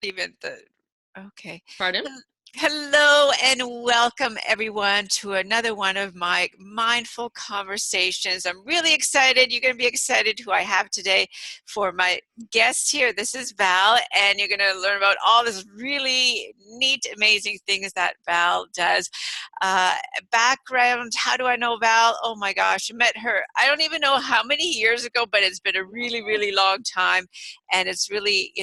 even the okay. Pardon? Hello and welcome everyone to another one of my mindful conversations. I'm really excited. You're going to be excited who I have today for my guest here. This is Val, and you're going to learn about all this really neat, amazing things that Val does. Uh, Background, how do I know Val? Oh my gosh, I met her, I don't even know how many years ago, but it's been a really, really long time. And it's really,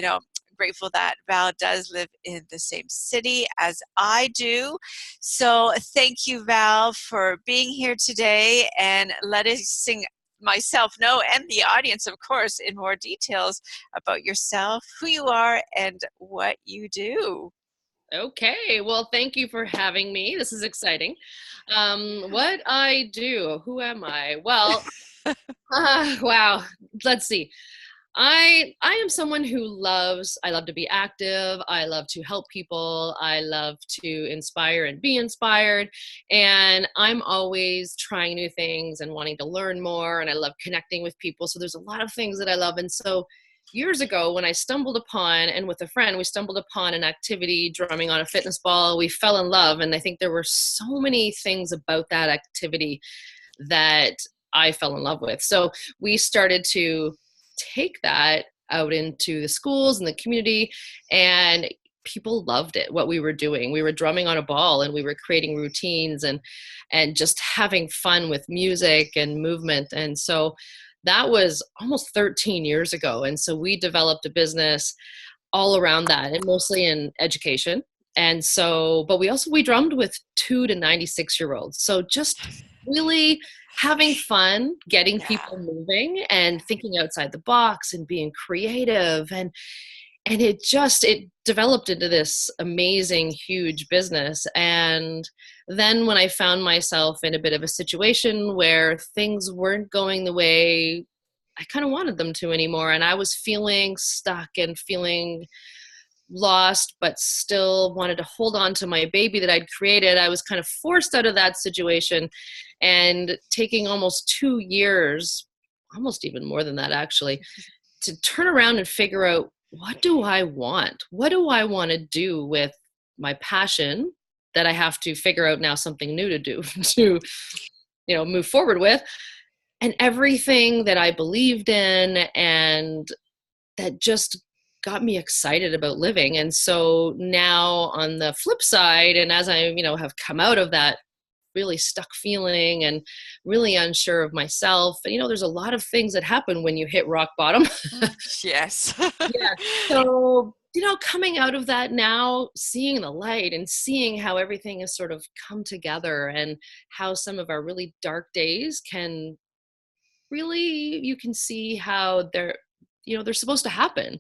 grateful that Val does live in the same city as I do. So thank you, Val, for being here today and letting myself know, and the audience, of course, in more details about yourself, who you are, and what you do. Okay, well, thank you for having me. This is exciting. What I do, who am I? Well, wow, let's see. I am someone who I love to be active. I love to help people. I love to inspire and be inspired. And I'm always trying new things and wanting to learn more. And I love connecting with people. So there's a lot of things that I love. And so years ago, when I stumbled upon, and with a friend, we stumbled upon an activity, drumming on a fitness ball, we fell in love. And I think there were so many things about that activity that I fell in love with. So we started to take that out into the schools and the community, and people loved it, what we were doing. We were drumming on a ball, and we were creating routines and just having fun with music and movement. And so that was almost 13 years ago. And so we developed a business all around that, and mostly in education. And so, but we drummed with 2 to 96-year-olds. So just really having fun, getting Yeah. people moving and thinking outside the box and being creative. And it developed into this amazing, huge business. And then when I found myself in a bit of a situation where things weren't going the way I kind of wanted them to anymore, and I was feeling stuck and feeling lost, but still wanted to hold on to my baby that I'd created, I was kind of forced out of that situation, and taking almost 2 years, almost even more than that actually, to turn around and figure out, what do I want? What do I want to do with my passion that I have to figure out now something new to do to, move forward with, and everything that I believed in and that just got me excited about living. And so now on the flip side, and as I, have come out of that really stuck feeling and really unsure of myself, and, there's a lot of things that happen when you hit rock bottom. Yes. Yeah. So, coming out of that now, seeing the light and seeing how everything has sort of come together, and how some of our really dark days can really, you can see how they're supposed to happen,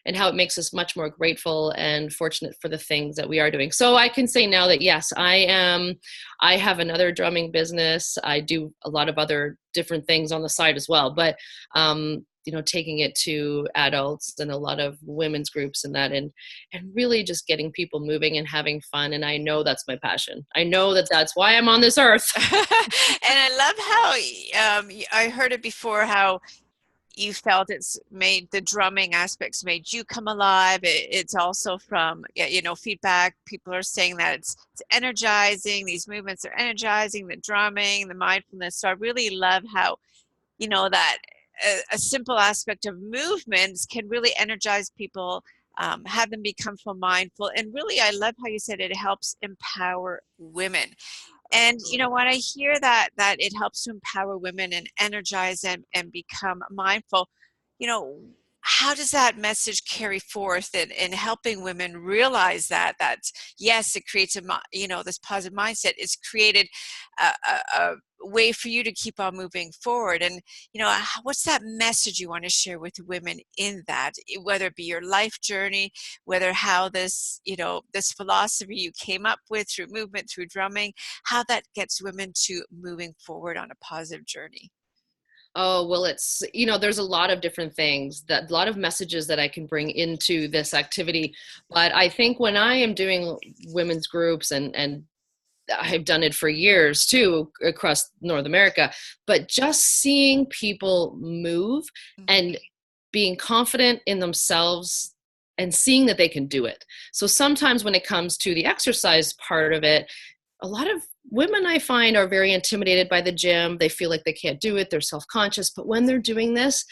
and how it makes us much more grateful and fortunate for the things that we are doing. So I can say now that, yes, I have another drumming business. I do a lot of other different things on the side as well, but, taking it to adults and a lot of women's groups and that, and really just getting people moving and having fun. And I know that's my passion. I know that that's why I'm on this earth. And I love how I heard it before, how you felt it's made the drumming aspects made you come alive. It's also from, yeah, feedback. People are saying that it's energizing. These movements are energizing, the drumming, the mindfulness. So I really love how, that a simple aspect of movements can really energize people, have them become more mindful. And really, I love how you said it helps empower women. And when I hear that it helps to empower women and energize them and become mindful, you know, how does that message carry forth in helping women realize that yes, it creates this positive mindset. It's created a way for you to keep on moving forward. And what's that message you want to share with women in that, whether it be your life journey, whether how this philosophy you came up with through movement, through drumming, how that gets women to moving forward on a positive journey. Oh, well, there's a lot of different things, that a lot of messages that I can bring into this activity. But I think when I am doing women's groups, and I've done it for years too, across North America, but just seeing people move Mhm. and being confident in themselves, and seeing that they can do it. So sometimes when it comes to the exercise part of it, a lot of women I find are very intimidated by the gym. They feel like they can't do it. They're self-conscious. But when they're doing this,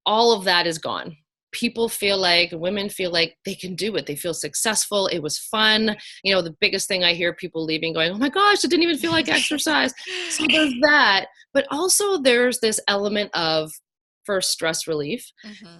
all of that is gone. People feel like, women feel like they can do it. They feel successful. It was fun. You know, the biggest thing I hear people leaving going, oh my gosh, it didn't even feel like exercise. So there's that. But also there's this element of first stress relief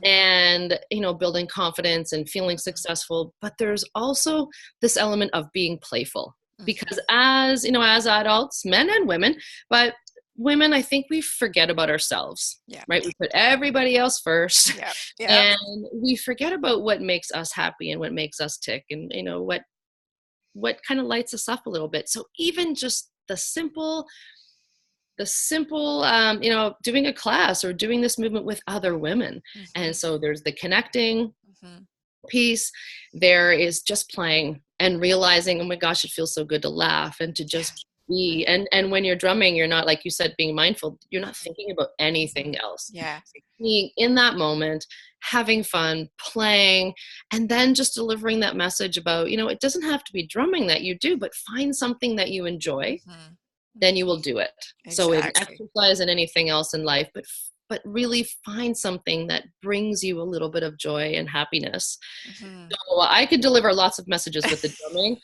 and, you know, building confidence and feeling successful. But there's also this element of being playful because as, you know, as adults, men and women, but women, I think we forget about ourselves, right? We put everybody else first and we forget about what makes us happy and what makes us tick and, you know, what kind of lights us up a little bit. So even just the simple, you know, doing a class or doing this movement with other women. And so there's the connecting piece. There is just playing and realizing, oh my gosh, it feels so good to laugh and to just be. And when you're drumming, you're not, like you said, being mindful. You're not thinking about anything else. Being in that moment, having fun, playing, and then just delivering that message about, you know, it doesn't have to be drumming that you do, but find something that you enjoy. Then you will do it. So in exercise and anything else in life, but really find something that brings you a little bit of joy and happiness. So I could deliver lots of messages with the drumming,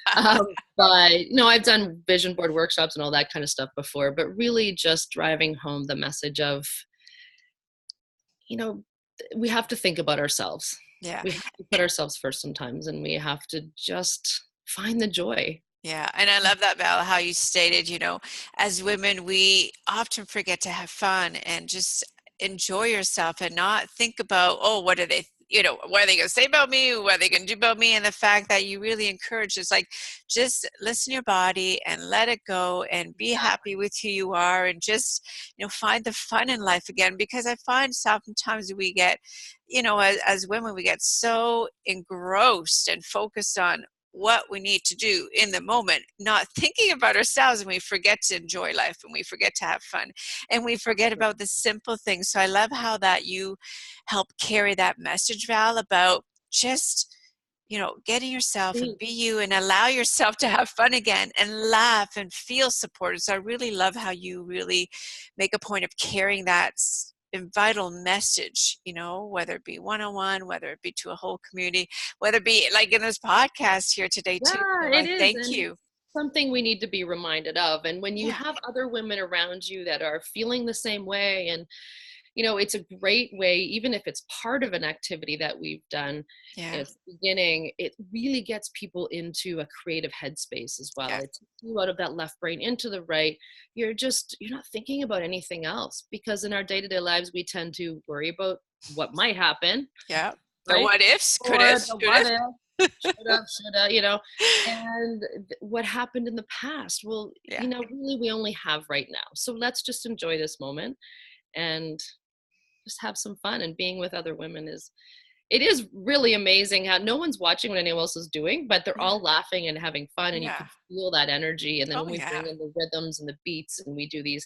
but you know, I've done vision board workshops and all that kind of stuff before, but really just driving home the message of, you know, we have to think about ourselves. We have to put ourselves first sometimes, and we have to just find the joy. Yeah, and I love that, Val, how you stated, you know, as women, we often forget to have fun and just enjoy yourself and not think about, oh, what are they, you know, what are they going to say about me? What are they going to do about me? And the fact that you really encourage is like, just listen to your body and let it go and be happy with who you are and just, you know, find the fun in life again. Because I find sometimes we get, you know, as women, we get so engrossed and focused on what we need to do in the moment, not thinking about ourselves, and we forget to enjoy life and we forget to have fun and we forget about the simple things. So I love how that you help carry that message, Val, about just, you know, getting yourself and be you and allow yourself to have fun again and laugh and feel supported. So I really love how you really make a point of carrying that vital message, you know, whether it be one-on-one, whether it be to a whole community, whether it be like in this podcast here today too. So It is. Thank you. Something we need to be reminded of. And when you have other women around you that are feeling the same way, and you know, it's a great way, even if it's part of an activity that we've done at the beginning, it really gets people into a creative headspace as well. It takes you out of that left brain into the right. You're not thinking about anything else, because in our day-to-day lives, we tend to worry about what might happen. The right? what ifs, could have, shoulda, you know, and what happened in the past. Well, you know, really we only have right now. So let's just enjoy this moment and just have some fun. And being with other women is really amazing how no one's watching what anyone else is doing, but they're all laughing and having fun, and you can feel that energy. And then when we bring in the rhythms and the beats and we do these,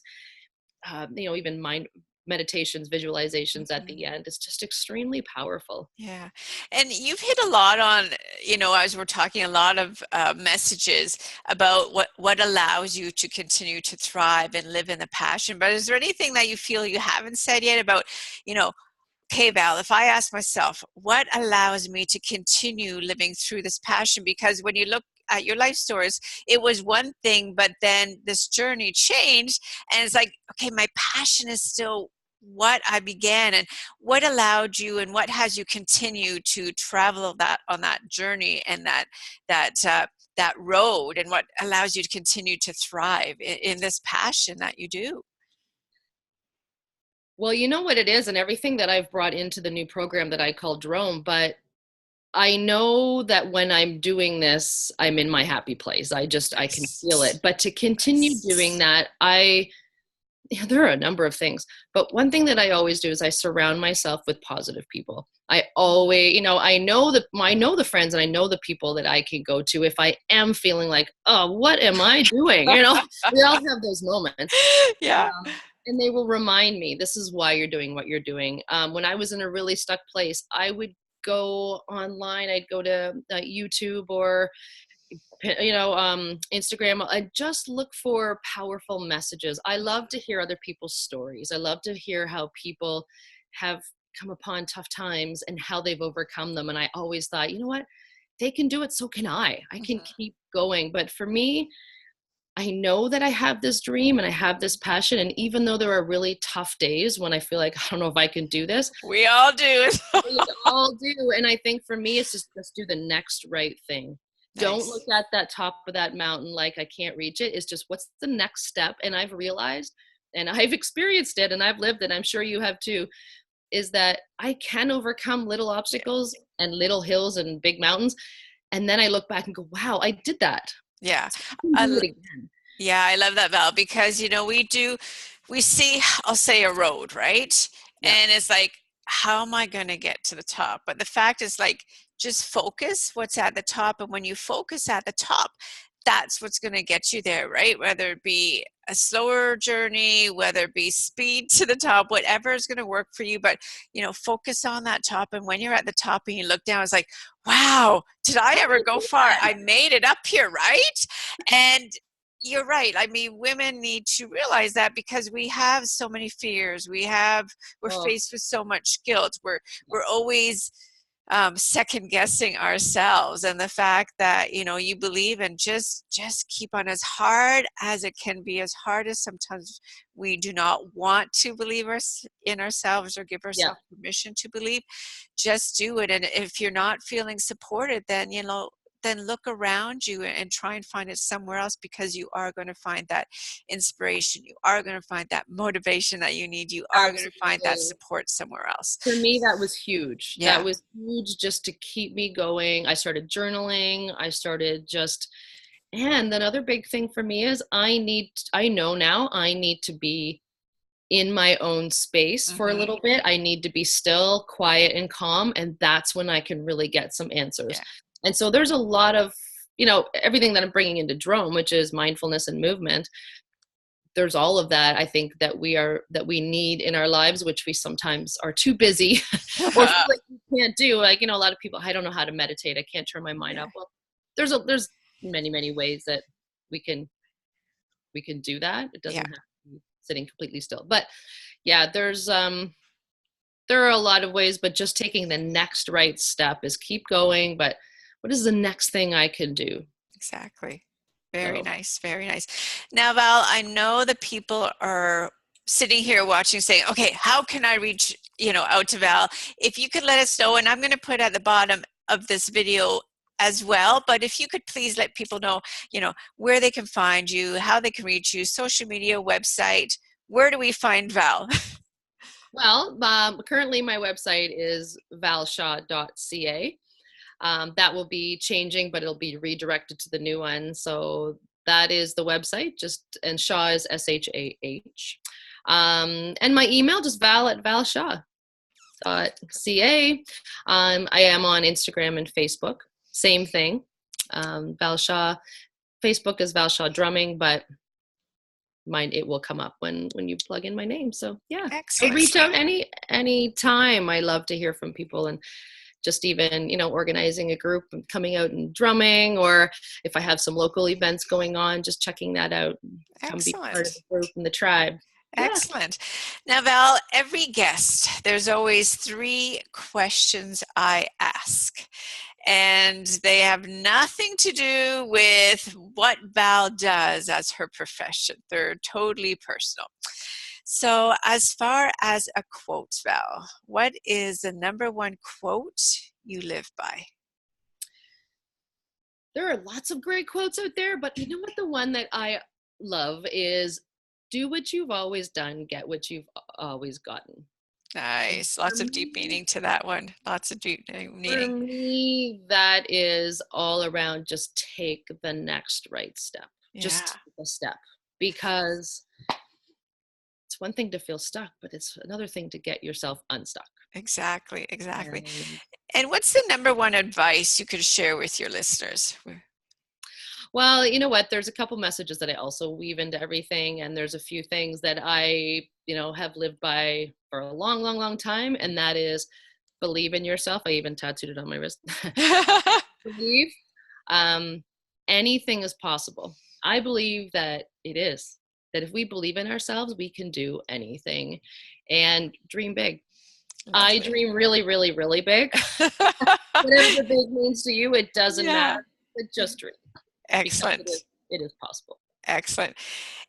you know, even mind meditations, visualizations at the end, it's just extremely powerful. Yeah. And you've hit a lot on, you know, as we're talking, a lot of messages about what allows you to continue to thrive and live in the passion. But is there anything that you feel you haven't said yet about, you know, okay, Val, if I ask myself, what allows me to continue living through this passion? Because when you look at your life stories, it was one thing, but then this journey changed, and it's like, okay, my passion is still what I began, and what allowed you, and what has you continue to travel that on that journey and that road, and what allows you to continue to thrive in this passion that you do? Well, you know what it is, and everything that I've brought into the new program that I call DRōM, but I know that when I'm doing this, I'm in my happy place. I can feel it. But to continue doing that, there are a number of things, but one thing that I always do is I surround myself with positive people. I always, you know, I know the friends and I know the people that I can go to if I am feeling like, oh, what am I doing? You know, we all have those moments. And they will remind me, this is why you're doing what you're doing. When I was in a really stuck place, I would go online, I'd go to YouTube or Instagram. I just look for powerful messages. I love to hear other people's stories. I love to hear how people have come upon tough times and how they've overcome them. And I always thought, you know what, they can do it, so can I can keep going. But for me, I know that I have this dream and I have this passion. And even though there are really tough days when I feel like, I don't know if I can do this. We all do. We all do. And I think for me, it's just, let's do the next right thing. Nice. Don't look at that top of that mountain like I can't reach it. It's just, what's the next step? And I've realized, and I've experienced it, and I've lived it, I'm sure you have too, is that I can overcome little obstacles and little hills and big mountains. And then I look back and go, wow, I did that. Yeah. So I can do it again. Yeah, I love that, Val, because, we see, I'll say, a road, right? Yeah. And it's like, how am I going to get to the top? But the fact is, like, just focus what's at the top. And when you focus at the top, that's what's going to get you there, right? Whether it be a slower journey, whether it be speed to the top, whatever is going to work for you. But, focus on that top. And when you're at the top and you look down, it's like, wow, did I ever go far? I made it up here, right? And you're right. I mean, women need to realize that, because we have so many fears. We're faced with so much guilt. We're always second guessing ourselves, and the fact that you believe, and just keep on, as hard as it can be, as hard as sometimes we do not want to believe in ourselves or give ourselves permission to believe. Just do it. And if you're not feeling supported, then look around you and try and find it somewhere else, because you are going to find that inspiration. You are going to find that motivation that you need. You are going to find that support somewhere else. For me, that was huge. Yeah. That was huge, just to keep me going. I started journaling. And another big thing for me is I know now I need to be in my own space for a little bit. I need to be still, quiet, and calm. And that's when I can really get some answers. Yeah. And so there's a lot of, everything that I'm bringing into DRōM, which is mindfulness and movement. There's all of that, I think, that we need in our lives, which we sometimes are too busy or feel like we can't do. Like, a lot of people, I don't know how to meditate. I can't turn my mind off. Well, there's many, many ways that we can do that. It doesn't have to be sitting completely still. But yeah, there are a lot of ways, but just taking the next right step is keep going. But what is the next thing I can do? Exactly. Very nice. Very nice. Now, Val, I know that people are sitting here watching saying, okay, how can I reach, out to Val? If you could let us know, and I'm going to put at the bottom of this video as well, but if you could please let people know, where they can find you, how they can reach you, social media, website. Where do we find Val? Well, currently my website is valshaw.ca. That will be changing, but it'll be redirected to the new one. So that is the website, and Shaw is SHAH. And my email, just val@valshaw.ca. I am on Instagram and Facebook. Same thing. Val Shaw. Facebook is Val Shaw Drumming, but it will come up when you plug in my name. So yeah, so reach out any time. I love to hear from people, and just even, organizing a group and coming out and drumming, or if I have some local events going on, just checking that out. Come be part of the group and the tribe. Excellent. Now, Val, every guest, there's always 3 questions I ask, and they have nothing to do with what Val does as her profession. They're totally personal. So as far as a quote, Val, what is the number 1 quote you live by? There are lots of great quotes out there, but you know what? The one that I love is, do what you've always done, get what you've always gotten. Nice. Lots of deep meaning to that one. Lots of deep meaning. For me, that is all around just take the next right step. Yeah. Just take a step. Because it's one thing to feel stuck, but it's another thing to get yourself unstuck. Exactly. And what's the number 1 advice you could share with your listeners? Well, you know what? There's a couple messages that I also weave into everything, and there's a few things that I, have lived by for a long, long, long time, and that is, believe in yourself. I even tattooed it on my wrist. Believe anything is possible. I believe that it is. That if we believe in ourselves, we can do anything, and dream big. I Lovely. dream really, really, really big. Whatever the big means to you, it doesn't Yeah. matter. But just dream. Excellent. Because it is possible. Excellent.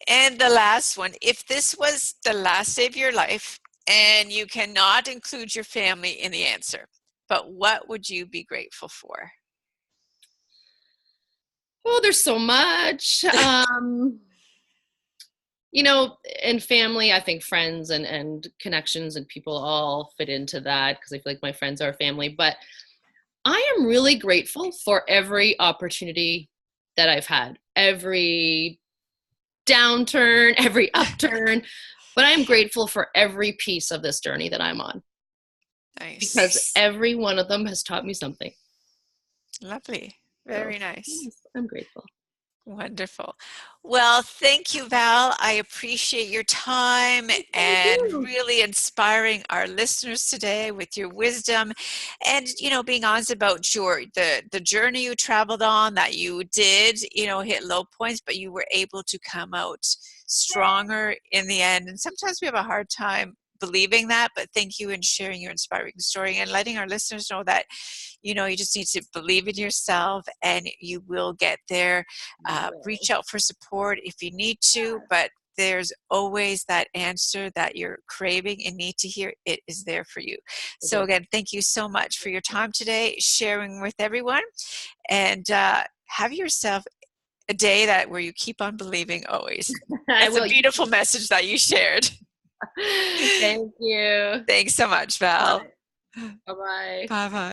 And the last one, if this was the last day of your life and you cannot include your family in the answer, but what would you be grateful for? Oh, there's so much. You know, in family, I think friends and connections and people all fit into that, because I feel like my friends are family. But I am really grateful for every opportunity that I've had, every downturn, every upturn. But I am grateful for every piece of this journey that I'm on, because Nice. every one of them has taught me something. Lovely. So, Very nice. yes, I'm grateful. Wonderful. Well, thank you, Val. I appreciate your time and really inspiring our listeners today with your wisdom and, you know, being honest about the journey you traveled on, that you did, you know, hit low points, but you were able to come out stronger in the end. And sometimes we have a hard time believing that, but thank you in sharing your inspiring story and letting our listeners know that, you know, you just need to believe in yourself and you will get there. Reach out for support if you need to, but there's always that answer that you're craving and need to hear. It is there for you. So again, thank you so much for your time today, sharing with everyone, and have yourself a day where you keep on believing always. It's a beautiful message that you shared. Thank you. Thanks so much, Val. Bye-bye. Bye-bye.